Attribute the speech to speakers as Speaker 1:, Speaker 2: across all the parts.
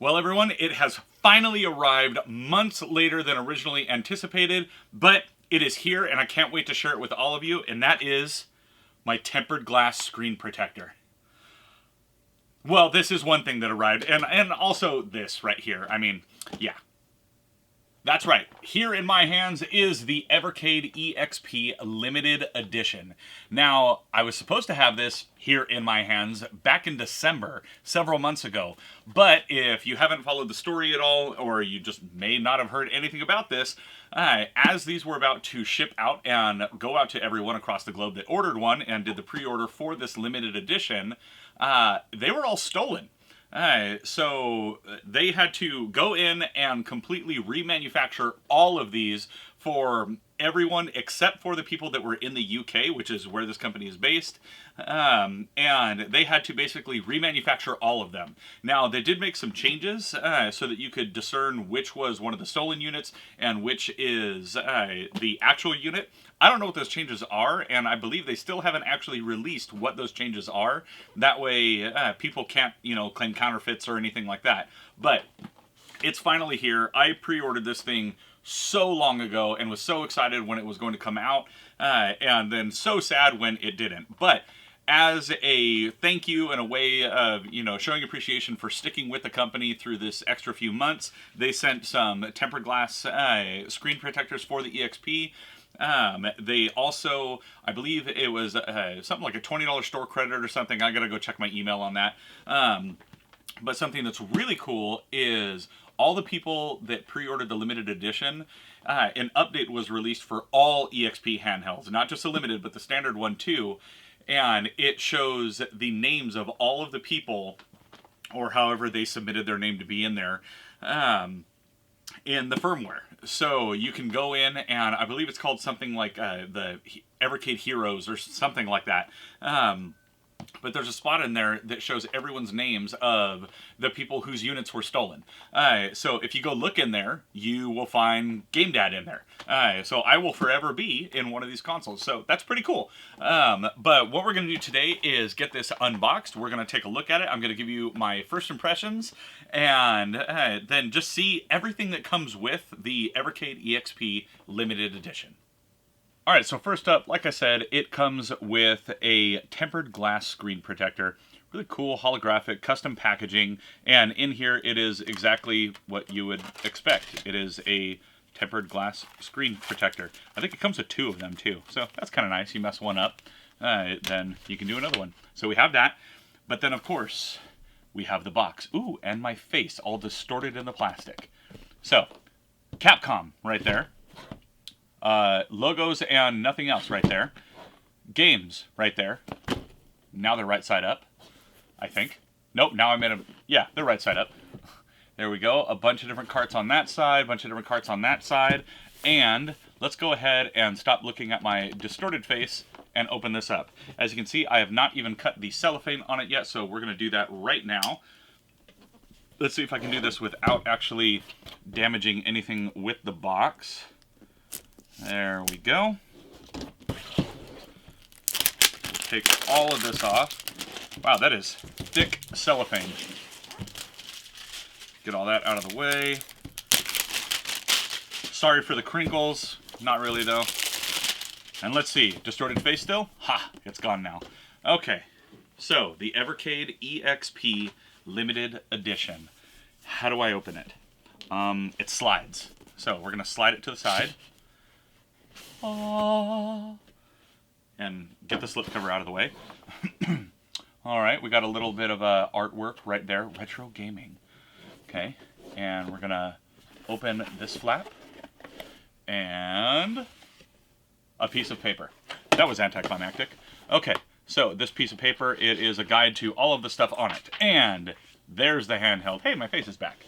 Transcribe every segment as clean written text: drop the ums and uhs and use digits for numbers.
Speaker 1: Well, everyone, it has finally arrived months later than originally anticipated, but it is here and I can't wait to share it with all of you, and that is my tempered glass screen protector. Well, this is one thing that arrived, and also this right here. I mean, yeah. That's right. Here in my hands is the Evercade EXP Limited Edition. Now, I was supposed to have this here in my hands back in December, several months ago. But if you haven't followed the story at all, or you just may not have heard anything about this, as these were about to ship out and go out to everyone across the globe that ordered one and did the pre-order for this limited edition, they were all stolen. So they had to go in and completely remanufacture all of these for everyone except for the people that were in the UK, which is where this company is based. And they had to basically remanufacture all of them. Now, they did make some changes so that you could discern which was one of the stolen units and which is the actual unit. I don't know what those changes are, and I believe they still haven't actually released what those changes are. That way, people can't, claim counterfeits or anything like that. But it's finally here. I pre-ordered this thing so long ago and was so excited when it was going to come out, and then so sad when it didn't. But as a thank you and a way of, showing appreciation for sticking with the company through this extra few months, they sent some tempered glass screen protectors for the EXP. They also, I believe it was something like a $20 store credit or something. I gotta go check my email on that. But something that's really cool is all the people that pre-ordered the limited edition, an update was released for all EXP handhelds, not just the limited, but the standard one too. And it shows the names of all of the people, or however they submitted their name to be in there, in the firmware. So you can go in, and I believe it's called something like the Evercade Heroes or something like that. But there's a spot in there that shows everyone's names of the people whose units were stolen. So if you go look in there, you will find Game Dad in there. So I will forever be in one of these consoles. So that's pretty cool. But what we're going to do today is get this unboxed. We're going to take a look at it. I'm going to give you my first impressions and then just see everything that comes with the Evercade EXP Limited Edition. Alright, so first up, like I said, it comes with a tempered glass screen protector. Really cool holographic custom packaging, and in here it is exactly what you would expect. It is a tempered glass screen protector. I think it comes with two of them too, so that's kind of nice. You mess one up, then you can do another one. So we have that, but then of course we have the box. Ooh, and my face all distorted in the plastic. So, Capcom right there. Logos and nothing else right there. Games right there. Now they're right side up, I think. Nope, now I'm in a... Yeah, they're right side up. There we go. A bunch of different carts on that side, a bunch of different carts on that side. And let's go ahead and stop looking at my distorted face and open this up. As you can see, I have not even cut the cellophane on it yet, so we're going to do that right now. Let's see if I can do this without actually damaging anything with the box. There we go. Take all of this off. Wow, that is thick cellophane. Get all that out of the way. Sorry for the crinkles. Not really, though. And let's see. Distorted face still? Ha! It's gone now. Okay. So, the Evercade EXP Limited Edition. How do I open it? It slides. So, we're going to slide it to the side. And get the slipcover out of the way. Alright, we got a little bit of artwork right there. Retro gaming. Okay, and we're going to open this flap. And a piece of paper. That was anticlimactic. Okay, so this piece of paper, it is a guide to all of the stuff on it. And there's the handheld. Hey, my face is back.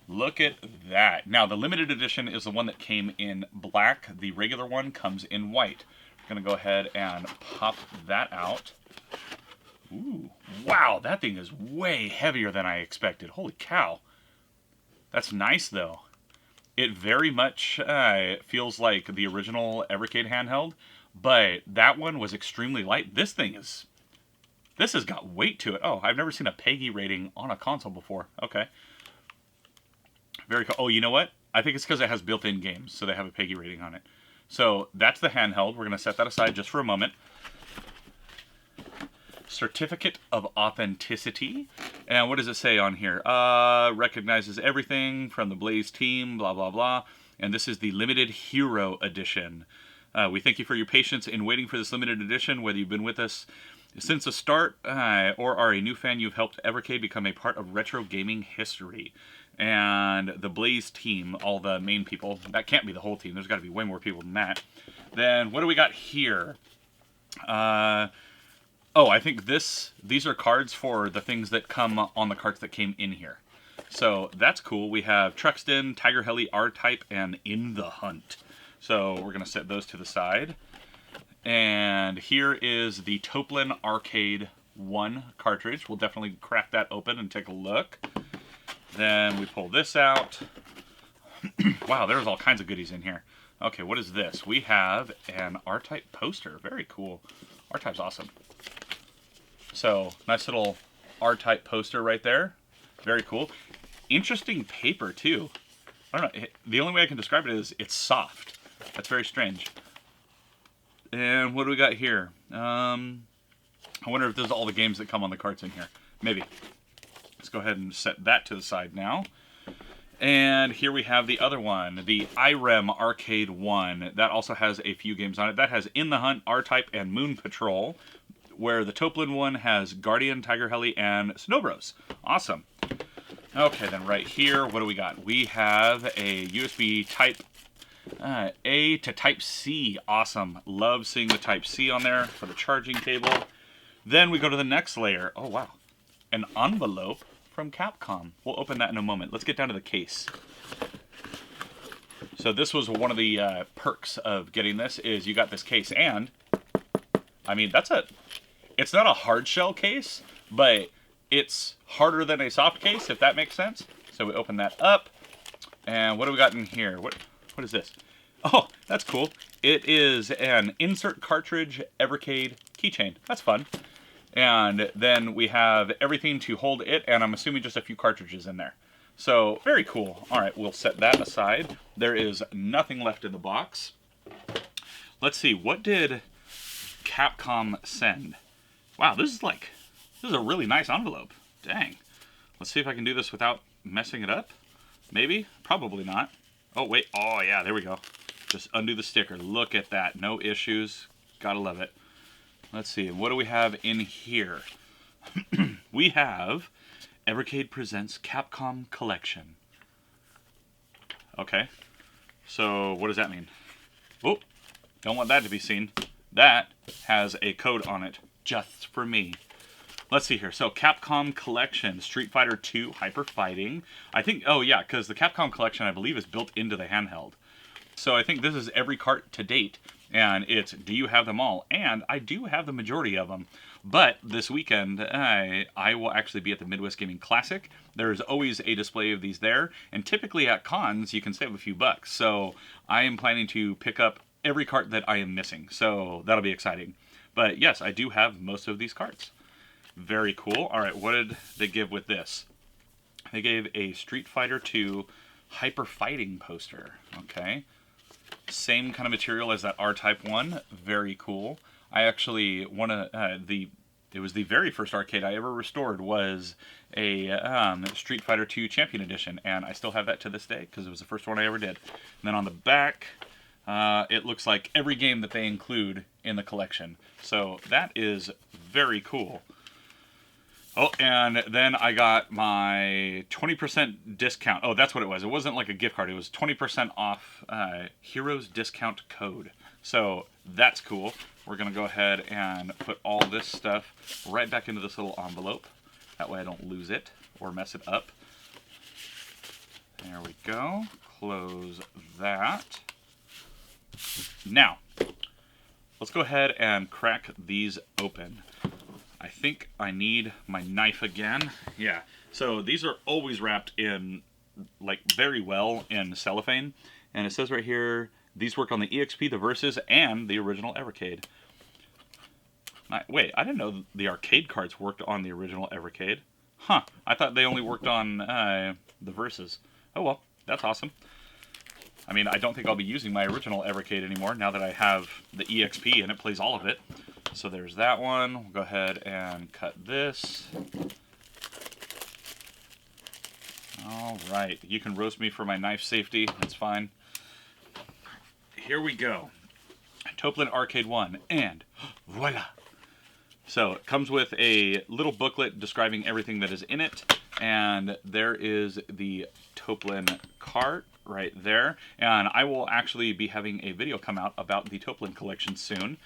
Speaker 1: Look at that. Now, the limited edition is the one that came in black. The regular one comes in white. I'm going to go ahead and pop that out. Ooh, wow, that thing is way heavier than I expected. Holy cow. That's nice, though. It very much feels like the original Evercade handheld, but that one was extremely light. This thing is This has got weight to it. Oh, I've never seen a PEGI rating on a console before. Okay. Very cool. Oh, you know what? I think it's because it has built-in games, so they have a PEGI rating on it. So that's the handheld. We're going to set that aside just for a moment. Certificate of Authenticity. And what does it say on here? Recognizes everything from the Blaze team, blah, blah, blah. And this is the Limited Hero Edition. We thank you for your patience in waiting for this limited edition. Whether you've been with us since the start or are a new fan, you've helped Evercade become a part of retro gaming history. And the Blaze team, all the main people, that can't be the whole team. There's got to be way more people than that. Then what do we got here? Oh, I think these are cards for the things that come on the carts that came in here. So that's cool. We have Truxton, Tiger Heli, R-Type, and In the Hunt. So we're going to set those to the side. And here is the Toplin Arcade 1 cartridge. We'll definitely crack that open and take a look. Then we pull this out. Wow, there's all kinds of goodies in here. Okay, what is this? We have an R-Type poster. Very cool. R-Type's awesome. So, nice little R-Type poster right there. Very cool. Interesting paper, too. I don't know. The only way I can describe it is it's soft. That's very strange. And what do we got here? I wonder if this is all the games that come on the carts in here. Maybe. Let's go ahead and set that to the side now. And here we have the other one, the IREM Arcade 1. That also has a few games on it. That has In the Hunt, R-Type, and Moon Patrol, where the Toplin one has Guardian, Tiger Heli, and Snow Bros. Awesome. Okay, then right here, what do we got? We have a USB Type A to Type C. Awesome. Love seeing the Type C on there for the charging cable. Then we go to the next layer. Oh, wow. An envelope from Capcom. We'll open that in a moment. Let's get down to the case. So this was one of the perks of getting this, is you got this case, and I mean, it's not a hard shell case, but it's harder than a soft case, if that makes sense. So we open that up, and what do we got in here? What is this? Oh, that's cool. It is an insert cartridge Evercade keychain. That's fun. And then we have everything to hold it, and I'm assuming just a few cartridges in there. So, very cool. All right, we'll set that aside. There is nothing left in the box. Let's see, what did Capcom send? Wow, this is a really nice envelope. Dang. Let's see if I can do this without messing it up. Maybe? Probably not. Oh, wait. Oh, yeah, there we go. Just undo the sticker. Look at that. No issues. Gotta love it. Let's see, what do we have in here? We have Evercade Presents Capcom Collection. Okay, so what does that mean? Oh, don't want that to be seen. That has a code on it, just for me. Let's see here. So Capcom Collection, Street Fighter 2 Hyper Fighting. I think, oh yeah, because the Capcom Collection, I believe, is built into the handheld. So I think this is every cart to date. And it's, do you have them all? And I do have the majority of them. But this weekend, I will actually be at the Midwest Gaming Classic. There's always a display of these there. And typically at cons, you can save a few bucks. So I am planning to pick up every cart that I am missing. So that'll be exciting. But yes, I do have most of these carts. Very cool. All right, what did they give with this? They gave a Street Fighter 2 Hyper Fighting poster. Okay. Same kind of material as that R-Type one. Very cool. I actually it was the very first arcade I ever restored was a Street Fighter 2 Champion Edition, and I still have that to this day because it was the first one I ever did. And then on the back, it looks like every game that they include in the collection. So that is very cool. Oh, and then I got my 20% discount. Oh, that's what it was. It wasn't like a gift card. It was 20% off Heroes discount code. So that's cool. We're going to go ahead and put all this stuff right back into this little envelope. That way I don't lose it or mess it up. There we go. Close that. Now, let's go ahead and crack these open. I think I need my knife again. Yeah, so these are always wrapped in, like, very well in cellophane. And it says right here, these work on the EXP, the Versus, and the original Evercade. Wait, I didn't know the arcade cards worked on the original Evercade. Huh, I thought they only worked on the Versus. Oh well, that's awesome. I mean, I don't think I'll be using my original Evercade anymore now that I have the EXP and it plays all of it. So there's that one. We'll go ahead and cut this. All right, you can roast me for my knife safety. That's fine. Here we go. Toplin Arcade 1, and voila! So it comes with a little booklet describing everything that is in it, and there is the Toplin cart right there. And I will actually be having a video come out about the Toplin collection soon.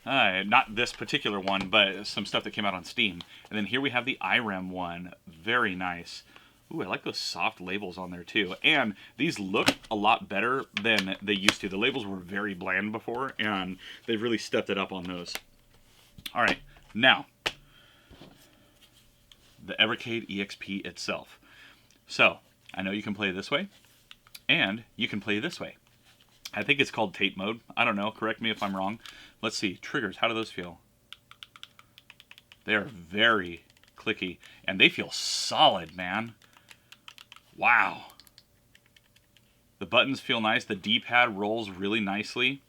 Speaker 1: Not this particular one, but some stuff that came out on Steam. And then here we have the IRAM one. Very nice. Ooh, I like those soft labels on there too. And these look a lot better than they used to. The labels were very bland before, and they've really stepped it up on those. All right, now, the Evercade EXP itself. So, I know you can play this way, and you can play this way. I think it's called tape mode. I don't know, correct me if I'm wrong. Let's see, triggers, how do those feel? They're very clicky, and they feel solid, man. Wow. The buttons feel nice. The D-pad rolls really nicely.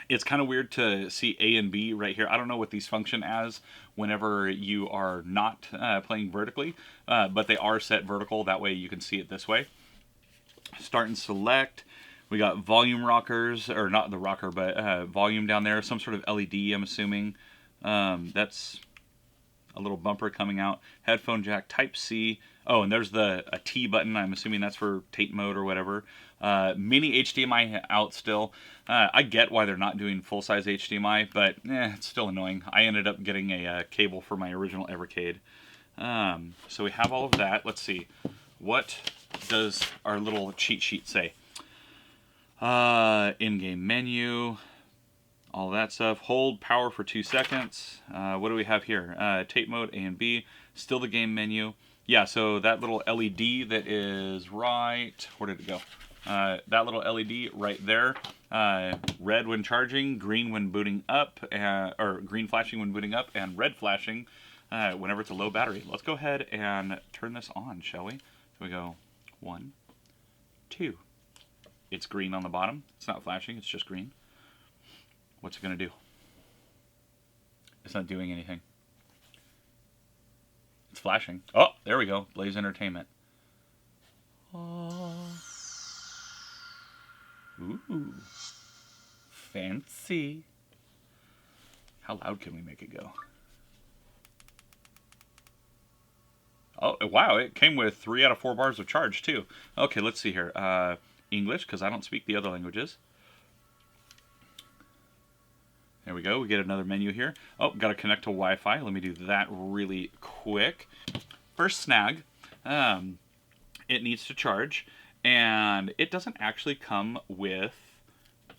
Speaker 1: It's kind of weird to see A and B right here. I don't know what these function as whenever you are not playing vertically, but they are set vertical. That way you can see it this way. Start and select. We got volume rockers, or not the rocker, but volume down there. Some sort of LED, I'm assuming. That's a little bumper coming out. Headphone jack, Type-C. Oh, and there's a T button. I'm assuming that's for tape mode or whatever. Mini HDMI out still. I get why they're not doing full-size HDMI, but it's still annoying. I ended up getting a cable for my original Evercade. So we have all of that. Let's see. What does our little cheat sheet say? In-game menu. All that stuff. Hold power for 2 seconds. What do we have here? Tape mode, A and B. Still the game menu. Yeah, so that little LED that is right... Where did it go? That little LED right there. Red when charging, green when booting up, or green flashing when booting up, and red flashing whenever it's a low battery. Let's go ahead and turn this on, shall we? So we go 1, 2. It's green on the bottom. It's not flashing, it's just green. What's it going to do? It's not doing anything. It's flashing. Oh, there we go. Blaze Entertainment. Oh. Ooh. Fancy. How loud can we make it go? Oh, wow. It came with 3 out of 4 bars of charge, too. Okay, let's see here. English, because I don't speak the other languages. There we go. We get another menu here. Oh, got to connect to Wi-Fi. Let me do that really quick. First snag, it needs to charge, and it doesn't actually come with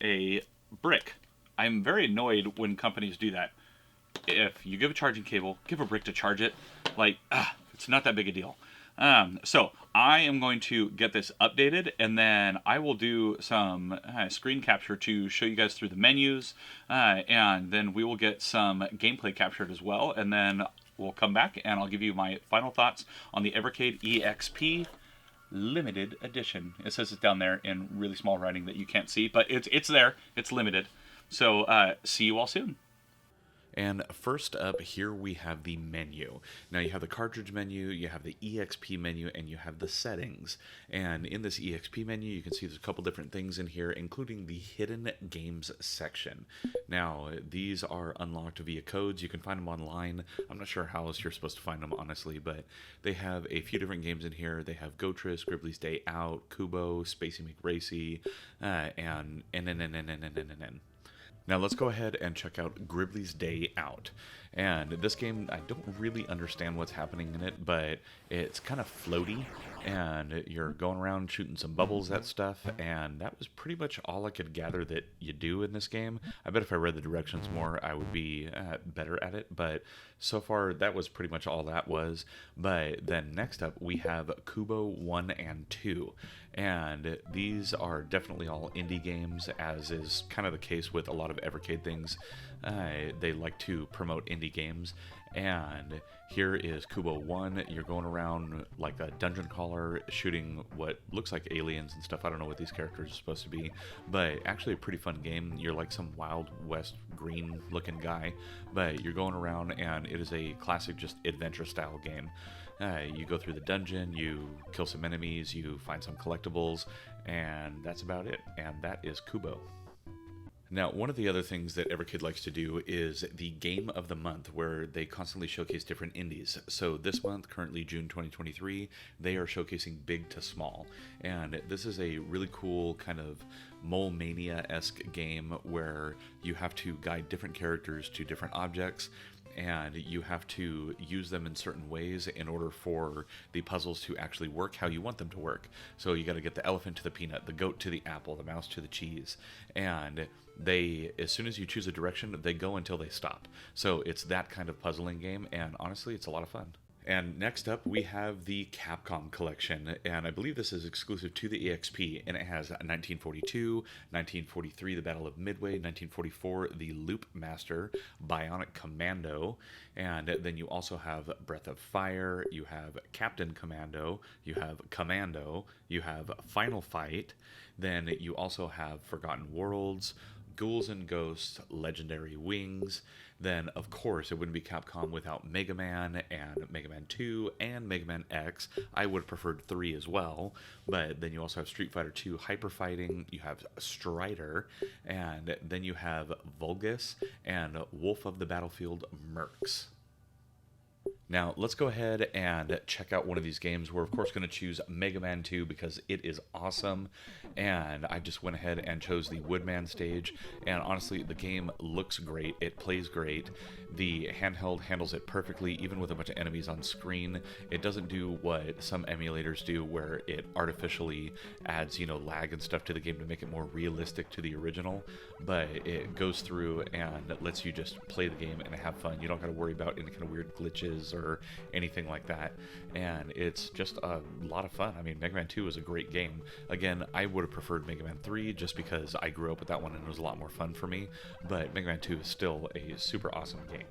Speaker 1: a brick. I'm very annoyed when companies do that. If you give a charging cable, give a brick to charge it. Like, it's not that big a deal. So I am going to get this updated, and then I will do some screen capture to show you guys through the menus, and then we will get some gameplay captured as well, and then we'll come back and I'll give you my final thoughts on the Evercade EXP Limited Edition. It says it down there in really small writing that you can't see, but it's there. It's limited. So see you all soon.
Speaker 2: And first up, here we have the menu. Now you have the cartridge menu, you have the EXP menu, and you have the settings. And in this EXP menu, you can see there's a couple different things in here, including the hidden games section. Now, these are unlocked via codes. You can find them online. I'm not sure how else you're supposed to find them, honestly, but they have a few different games in here. They have Gotris, Gribbly's Day Out, Kubo, Spacey McRacy, and NNNNNNNN. Now let's go ahead and check out Gribbly's Day Out. And this game, I don't really understand what's happening in it, but it's kind of floaty, and you're going around shooting some bubbles at stuff, and that was pretty much all I could gather that you do in this game. I bet if I read the directions more, I would be better at it, but so far that was pretty much all that was. But then next up, we have Kubo 1 and 2, and these are definitely all indie games, as is kind of the case with a lot of Evercade things. They like to promote indie games, and here is Kubo 1. You're going around like a dungeon crawler, shooting what looks like aliens and stuff. I don't know what these characters are supposed to be, but actually a pretty fun game. You're like some Wild West green looking guy, but you're going around, and it is a classic just adventure style game. You go through the dungeon, you kill some enemies, you find some collectibles, and that's about it. And that is Kubo. Now, one of the other things that Everkid likes to do is the Game of the Month, where they constantly showcase different indies. So this month, currently June 2023, they are showcasing Big to Small. And this is a really cool kind of Mole Mania-esque game where you have to guide different characters to different objects, and you have to use them in certain ways in order for the puzzles to actually work how you want them to work. So you got to get the elephant to the peanut, the goat to the apple, the mouse to the cheese, and they, as soon as you choose a direction, they go until they stop. So it's that kind of puzzling game, and honestly, it's a lot of fun. And next up, we have the Capcom Collection, and I believe this is exclusive to the EXP, and it has 1942, 1943, The Battle of Midway, 1944, The Loop Master, Bionic Commando, and then you also have Breath of Fire, you have Captain Commando, you have Commando, you have Final Fight, then you also have Forgotten Worlds, Ghouls and Ghosts, Legendary Wings. Then, of course, it wouldn't be Capcom without Mega Man and Mega Man 2 and Mega Man X. I would have preferred 3 as well, but then you also have Street Fighter 2 Hyper Fighting, you have Strider, and then you have Vulgus and Wolf of the Battlefield Mercs. Now, let's go ahead and check out one of these games. We're, of course, going to choose Mega Man 2 because it is awesome. And I just went ahead and chose the Woodman stage. And honestly, the game looks great. It plays great. The handheld handles it perfectly, even with a bunch of enemies on screen. It doesn't do what some emulators do, where it artificially adds, lag and stuff to the game to make it more realistic to the original. But it goes through and lets you just play the game and have fun. You don't got to worry about any kind of weird glitches or anything like that, and it's just a lot of fun. I mean, Mega Man 2 is a great game. Again, I would have preferred Mega Man 3 just because I grew up with that one and it was a lot more fun for me, but Mega Man 2 is still a super awesome game.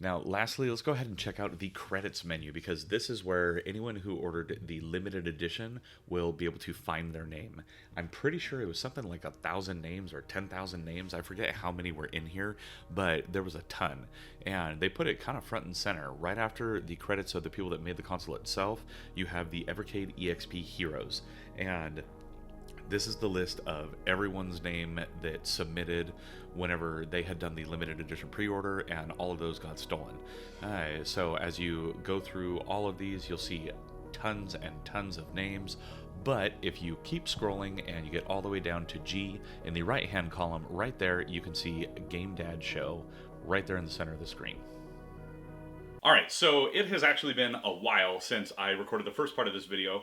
Speaker 2: Now, lastly, let's go ahead and check out the credits menu, because this is where anyone who ordered the limited edition will be able to find their name. I'm pretty sure it was something like 1,000 names or 10,000 names. I forget how many were in here, but there was a ton. And they put it kind of front and center. Right after the credits of the people that made the console itself, you have the Evercade EXP Heroes. And this is the list of everyone's name that submitted whenever they had done the limited edition pre-order, and all of those got stolen. So as you go through all of these, you'll see tons and tons of names, but if you keep scrolling and you get all the way down to G, in the right hand column right there, you can see Game Dad Show right there in the center of the screen.
Speaker 1: Alright, so it has actually been a while since I recorded the first part of this video,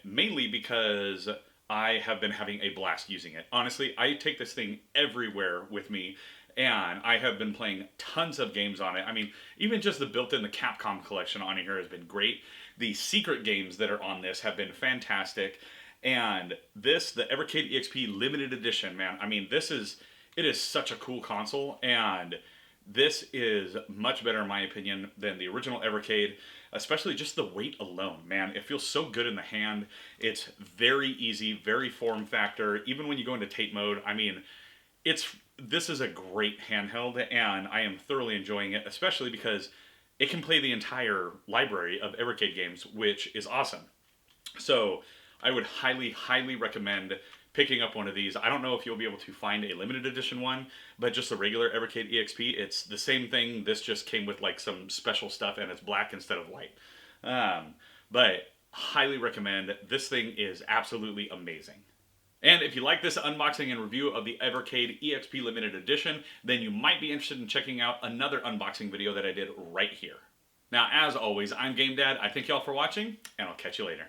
Speaker 1: mainly because I have been having a blast using it. Honestly, I take this thing everywhere with me, and I have been playing tons of games on it. I mean, even just the built-in the Capcom Collection on here has been great. The secret games that are on this have been fantastic. And this, the Evercade EXP Limited Edition, man, I mean, it is such a cool console, and this is much better, in my opinion, than the original Evercade, especially just the weight alone, man. It feels so good in the hand. It's very easy, very form factor. Even when you go into tape mode, I mean, this is a great handheld, and I am thoroughly enjoying it, especially because it can play the entire library of Evercade games, which is awesome. So I would highly, highly recommend picking up one of these. I don't know if you'll be able to find a limited edition one, but just the regular Evercade EXP, it's the same thing. This just came with like some special stuff, and it's black instead of white. But highly recommend. This thing is absolutely amazing. And if you like this unboxing and review of the Evercade EXP Limited Edition, then you might be interested in checking out another unboxing video that I did right here. Now, as always, I'm Game Dad. I thank y'all for watching, and I'll catch you later.